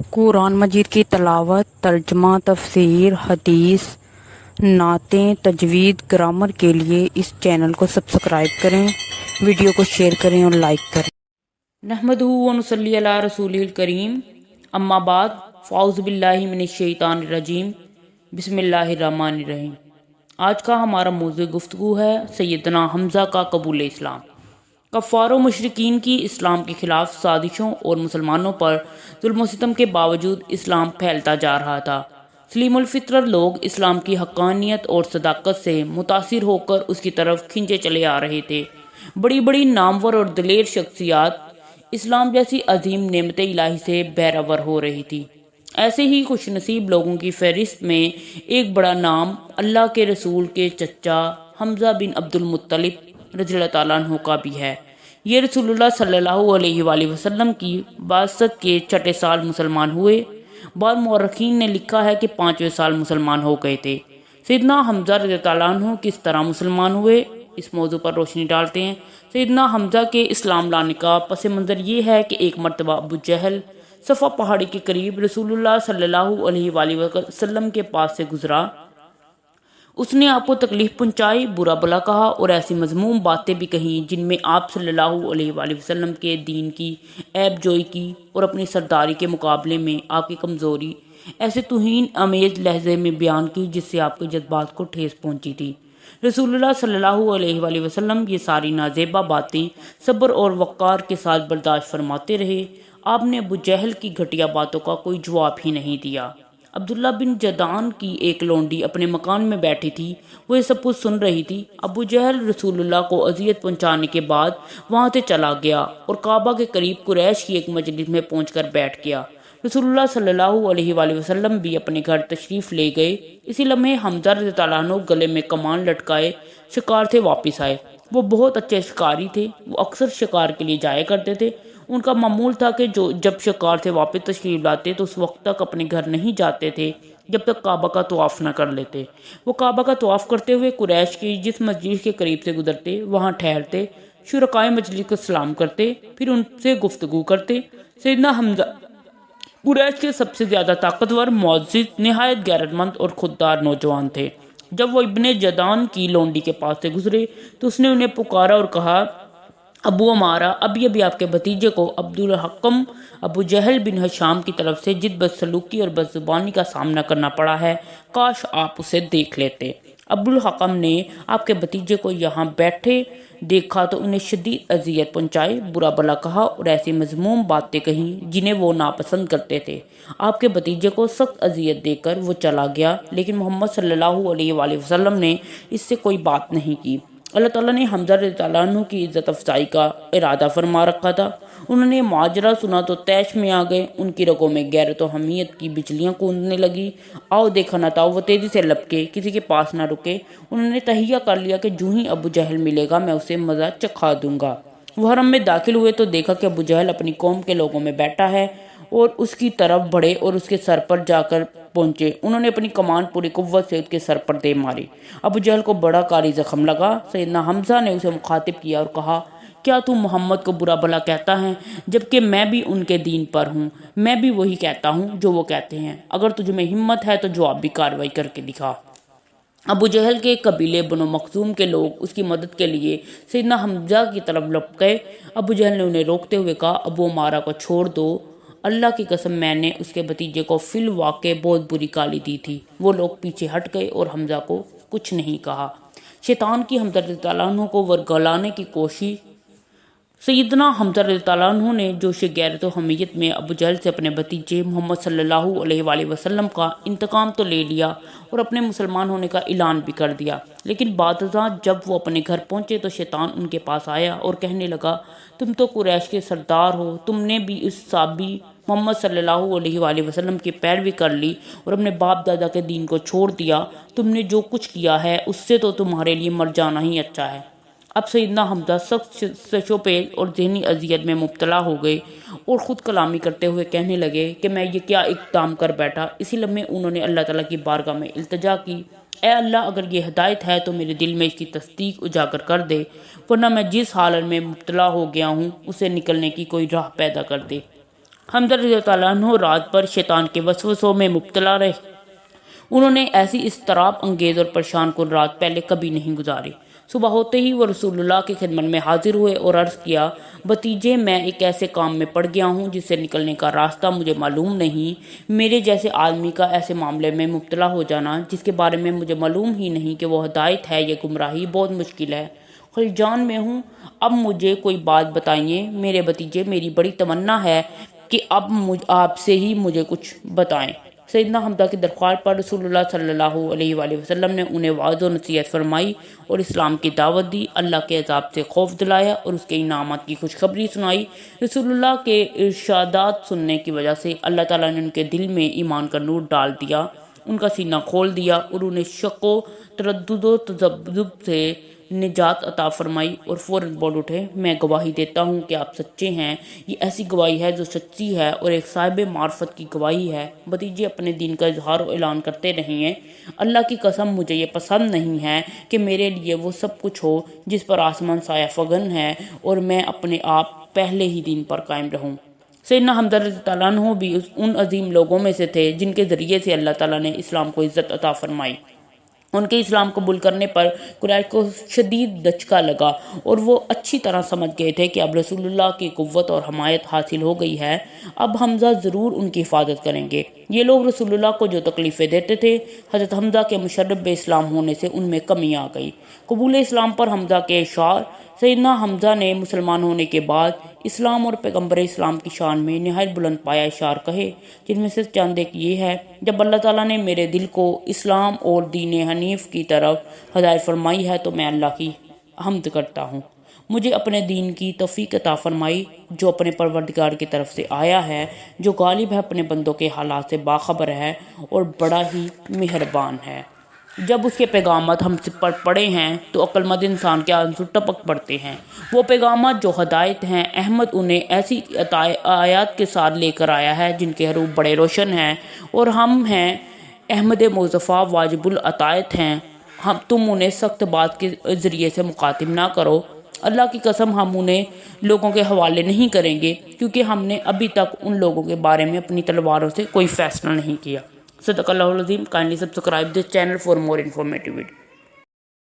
قرآن مجید کی تلاوت، ترجمہ، تفسیر، حدیث، نعتیں، تجوید، گرامر کے لیے اس چینل کو سبسکرائب کریں، ویڈیو کو شیئر کریں اور لائک کریں۔ نحمدہ و نصلی علی رسولہ الکریم، اما بعد، فاعوذ باللہ من الشیطان الرجیم، بسم اللہ الرحمن الرحیم۔ آج کا ہمارا موضوع گفتگو ہے سیدنا حمزہ کا قبول اسلام۔ کفار و مشرکین کی اسلام کے خلاف سازشوں اور مسلمانوں پر ظلم و ستم کے باوجود اسلام پھیلتا جا رہا تھا۔ سلیم الفطرت لوگ اسلام کی حقانیت اور صداقت سے متاثر ہو کر اس کی طرف کھنچے چلے آ رہے تھے۔ بڑی بڑی نامور اور دلیر شخصیات اسلام جیسی عظیم نعمت الہی سے بہرور ہو رہی تھی۔ ایسے ہی خوش نصیب لوگوں کی فہرست میں ایک بڑا نام اللہ کے رسول کے چچا حمزہ بن عبد المطلب رضی اللہ تعالیٰ عنہ کا بھی ہے۔ یہ رسول اللہ صلی اللہ علیہ وآلہ وسلم کی بعثت کے چھٹے سال مسلمان ہوئے۔ بعض مورخین نے لکھا ہے کہ 5ویں سال مسلمان ہو گئے تھے۔ سیدنا حمزہ رضی اللہ تعالیٰ عنہ کس طرح مسلمان ہوئے، اس موضوع پر روشنی ڈالتے ہیں۔ سیدنا حمزہ کے اسلام لانے کا پس منظر یہ ہے کہ ایک مرتبہ ابو جہل صفا پہاڑی کے قریب رسول اللہ صلی اللہ علیہ وآلہ وسلم کے پاس سے گزرا۔ اس نے آپ کو تکلیف پہنچائی، برا بلا کہا اور ایسی مذموم باتیں بھی کہیں جن میں آپ صلی اللہ علیہ وآلہ وسلم کے دین کی عیب جوئی کی اور اپنی سرداری کے مقابلے میں آپ کی کمزوری ایسے توہین امیز لہجے میں بیان کی جس سے آپ کے جذبات کو ٹھیس پہنچی تھی۔ رسول اللہ صلی اللہ علیہ وآلہ وسلم یہ ساری نازیبا باتیں صبر اور وقار کے ساتھ برداشت فرماتے رہے۔ آپ نے ابو جہل کی گھٹیا باتوں کا کوئی جواب ہی نہیں دیا۔ عبداللہ بن جدعان کی ایک لونڈی اپنے مکان میں بیٹھی تھی، وہ یہ سب کچھ سن رہی تھی۔ ابو جہل رسول اللہ کو اذیت پہنچانے کے بعد وہاں سے چلا گیا اور کعبہ کے قریب قریش کی ایک مجلس میں پہنچ کر بیٹھ گیا۔ رسول اللہ صلی اللہ علیہ وآلہ وسلم بھی اپنے گھر تشریف لے گئے۔ اسی لمحے حمزہ رضی اللہ عنہ گلے میں کمان لٹکائے شکار سے واپس آئے۔ وہ بہت اچھے شکاری تھے، وہ اکثر شکار کے لیے جایا کرتے تھے۔ ان کا معمول تھا کہ جب شکار سے واپس تشریف لاتے تو اس وقت تک اپنے گھر نہیں جاتے تھے جب تک کعبہ کا طواف نہ کر لیتے۔ وہ کعبہ کا طواف کرتے ہوئے قریش کی جس مسجد کے قریب سے گزرتے وہاں ٹھہرتے، شرکائے مجلس کو سلام کرتے، پھر ان سے گفتگو کرتے۔ سیدنا حمزہ قریش کے سب سے زیادہ طاقتور، معزز، نہایت غیرت مند اور خوددار نوجوان تھے۔ جب وہ ابن جدعان کی لونڈی کے پاس سے گزرے تو اس نے انہیں پکارا اور کہا، ابو ہمارا ابھی آپ کے بھتیجے کو عبدالحکم ابو جہل بن ہشام کی طرف سے جد بدسلوکی اور بدزبانی کا سامنا کرنا پڑا ہے، کاش آپ اسے دیکھ لیتے۔ عبدالحکم نے آپ کے بھتیجے کو یہاں بیٹھے دیکھا تو انہیں شدید اذیت پہنچائی، برا بلا کہا اور ایسی مذموم باتیں کہیں جنہیں وہ ناپسند کرتے تھے۔ آپ کے بھتیجے کو سخت اذیت دے کر وہ چلا گیا، لیکن محمد صلی اللہ علیہ وآلہ وسلم نے اس سے کوئی بات نہیں کی۔ اللہ تعالیٰ نے حمزہ رضی اللہ عنہ کی عزت افزائی کا ارادہ فرما رکھا تھا۔ انہوں نے ماجرا سنا تو طیش میں آ گئے، ان کی رگوں میں غیرت و حمیت کی بجلیاں کوندنے لگی۔ آؤ دیکھا نہ تھا، وہ تیزی سے لپکے، کسی کے پاس نہ رکے۔ انہوں نے تہیہ کر لیا کہ جو ہی ابو جہل ملے گا میں اسے مزہ چکھا دوں گا۔ وہ حرم میں داخل ہوئے تو دیکھا کہ ابو جہل اپنی قوم کے لوگوں میں بیٹھا ہے اور اس کی طرف بڑھے اور اس کے سر پر جا کر پہنچے۔ انہوں نے اپنی کمان پوری قوت سے اس کے سر پر دے ماری۔ ابو جہل کو بڑا کاری زخم لگا۔ سیدنا حمزہ نے اسے مخاطب کیا اور کہا، کیا تو محمد کو برا بلا کہتا ہے جبکہ میں بھی ان کے دین پر ہوں؟ میں بھی وہی کہتا ہوں جو وہ کہتے ہیں۔ اگر تجھ میں ہمت ہے تو جوابی کارروائی کر کے دکھا۔ ابو جہل کے قبیلے بنو مخزوم کے لوگ اس کی مدد کے لیے سیدنا حمزہ کی طرف لپک گئے۔ ابو جہل نے انہیں روکتے ہوئے کہا، ابو عمارہ کو چھوڑ دو، اللہ کی قسم میں نے اس کے بھتیجے کو فی الواقع بہت بری گالی دی تھی۔ وہ لوگ پیچھے ہٹ گئے اور حمزہ کو کچھ نہیں کہا۔ شیطان کی حمزہ رضی اللہ عنہ کو ورگلانے کی کوشش۔ سیدنا حمزہ رضی اللہ عنہ نے جوش غیرت و حمیت میں ابو جہل سے اپنے بھتیجے محمد صلی اللہ علیہ وآلہ وسلم کا انتقام تو لے لیا اور اپنے مسلمان ہونے کا اعلان بھی کر دیا، لیکن بعد ازاں جب وہ اپنے گھر پہنچے تو شیطان ان کے پاس آیا اور کہنے لگا، تم تو قریش کے سردار ہو، تم نے بھی اس صحابی محمد صلی اللہ علیہ وآلہ وسلم کی پیروی کر لی اور اپنے باپ دادا کے دین کو چھوڑ دیا۔ تم نے جو کچھ کیا ہے اس سے تو تمہارے لیے مر جانا ہی اچھا ہے۔ اب سیدنا حمزہ سخت ششوپیش اور ذہنی اذیت میں مبتلا ہو گئے اور خود کلامی کرتے ہوئے کہنے لگے کہ میں یہ کیا اقدام کر بیٹھا۔ اسی لمحے انہوں نے اللہ تعالیٰ کی بارگاہ میں التجا کی، اے اللہ، اگر یہ ہدایت ہے تو میرے دل میں اس کی تصدیق اجاگر کر دے، ورنہ میں جس حالت میں مبتلا ہو گیا ہوں اسے نکلنے کی کوئی راہ پیدا کر دے۔ حمزہ رضی اللہ تعالیٰ عنہ رات پر شیطان کے وسوسوں میں مبتلا رہے۔ انہوں نے ایسی اضطراب انگیز اور پریشان کن رات پہلے کبھی نہیں گزاری۔ صبح ہوتے ہی وہ رسول اللہ کی خدمت میں حاضر ہوئے اور عرض کیا، بھتیجے میں ایک ایسے کام میں پڑ گیا ہوں جس سے نکلنے کا راستہ مجھے معلوم نہیں۔ میرے جیسے آدمی کا ایسے معاملے میں مبتلا ہو جانا جس کے بارے میں مجھے معلوم ہی نہیں کہ وہ ہدایت ہے یا گمراہی، بہت مشکل ہے۔ خلجان میں ہوں، اب مجھے کوئی بات بتائیے میرے بھتیجے، میری بڑی تمنا ہے کہ اب آپ سے ہی مجھے کچھ بتائیں۔ سیدنا حمزہ کی درخواست پر رسول اللہ صلی اللہ علیہ وآلہ وسلم نے انہیں واعظ و نصیحت فرمائی اور اسلام کی دعوت دی، اللہ کے عذاب سے خوف دلایا اور اس کے انعامات کی خوشخبری سنائی۔ رسول اللہ کے ارشادات سننے کی وجہ سے اللہ تعالیٰ نے ان کے دل میں ایمان کا نور ڈال دیا، ان کا سینہ کھول دیا اور انہیں شک و تردد و تذبذب سے نجات عطا فرمائی اور فوراً بول اٹھے، میں گواہی دیتا ہوں کہ آپ سچے ہیں۔ یہ ایسی گواہی ہے جو سچی ہے اور ایک صاحب معرفت کی گواہی ہے۔ بھتیجے اپنے دین کا اظہار و اعلان کرتے رہیں۔ اللہ کی قسم مجھے یہ پسند نہیں ہے کہ میرے لیے وہ سب کچھ ہو جس پر آسمان سایہ فگن ہے اور میں اپنے آپ پہلے ہی دین پر قائم رہوں۔ سیدنا حمزہ رضی اللہ عنہ بھی ان عظیم لوگوں میں سے تھے جن کے ذریعے سے اللہ تعالیٰ نے اسلام کو عزت عطا فرمائی۔ ان کے اسلام قبول کرنے پر قریش کو شدید دھچکا لگا اور وہ اچھی طرح سمجھ گئے تھے کہ اب رسول اللہ کی قوت اور حمایت حاصل ہو گئی ہے، اب حمزہ ضرور ان کی حفاظت کریں گے۔ یہ لوگ رسول اللہ کو جو تکلیفیں دیتے تھے، حضرت حمزہ کے مشرب اسلام ہونے سے ان میں کمی آ گئی۔ قبول اسلام پر حمزہ کے اشعار۔ سیدنا حمزہ نے مسلمان ہونے کے بعد اسلام اور پیغمبر اسلام کی شان میں نہایت بلند پایا اشعار کہے، جن میں سے چند ایک یہ ہے، جب اللہ تعالیٰ نے میرے دل کو اسلام اور دین حنیف کی طرف ہدایت فرمائی ہے تو میں اللہ کی حمد کرتا ہوں۔ مجھے اپنے دین کی توفیق عطا فرمائی جو اپنے پروردگار کی طرف سے آیا ہے، جو غالب ہے، اپنے بندوں کے حالات سے باخبر ہے اور بڑا ہی مہربان ہے۔ جب اس کے پیغامات ہم سے پر پڑے ہیں تو عقلمند انسان کے آنسو ٹپک پڑتے ہیں۔ وہ پیغامات جو ہدایت ہیں، احمد انہیں ایسی آیات کے ساتھ لے کر آیا ہے جن کے حروف بڑے روشن ہیں، اور ہم ہیں احمد مصطفیٰ واجب العطایت ہیں، تم انہیں سخت بات کے ذریعے سے مخاطب نہ کرو۔ اللہ کی قسم ہم انہیں لوگوں کے حوالے نہیں کریں گے کیونکہ ہم نے ابھی تک ان لوگوں کے بارے میں اپنی تلواروں سے کوئی فیصلہ نہیں کیا۔ صدق اللہ العظیم۔ Kindly subscribe this channel for more informative videos.